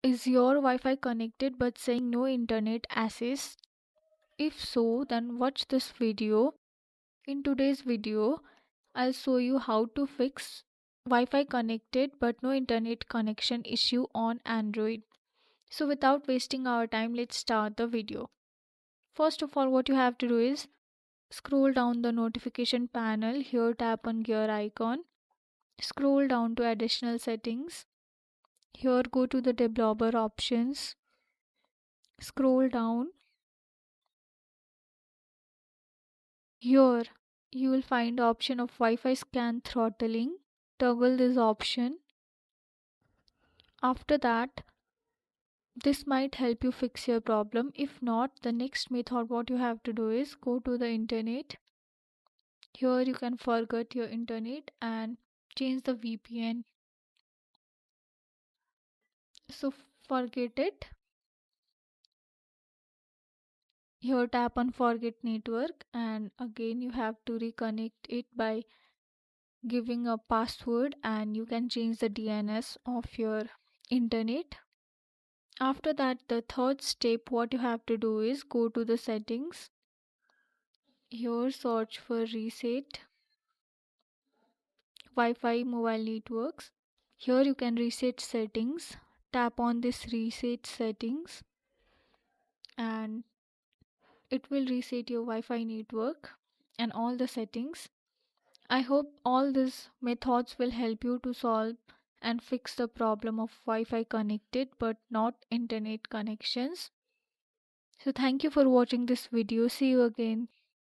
Is your Wi-Fi connected but saying no internet access? If so, then watch this video. In today's video, I'll show you how to fix Wi-Fi connected but no internet connection issue on Android. So without wasting our time, let's start the video. First of all, what you have to do is scroll down the notification panel. Here tap on gear icon. Scroll down to additional settings. Here go to the developer options. Scroll down. Here you will find option of Wi-Fi scan throttling. Toggle this option. After that, this might help you fix your problem. If not, the next method what you have to do is go to the internet. Here you can forget your internet and change the VPN. So forget it. Here tap on forget network and again you have to reconnect it by giving a password, and you can change the DNS of your internet. After that, the third step what you have to do is go to the settings. Here search for reset Wi-Fi mobile networks. Here you can reset settings. Tap on this reset settings and it will reset your Wi-Fi network and all the settings. I hope all these methods will help you to solve and fix the problem of Wi-Fi connected but not internet connections. So thank you for watching this video. See you again.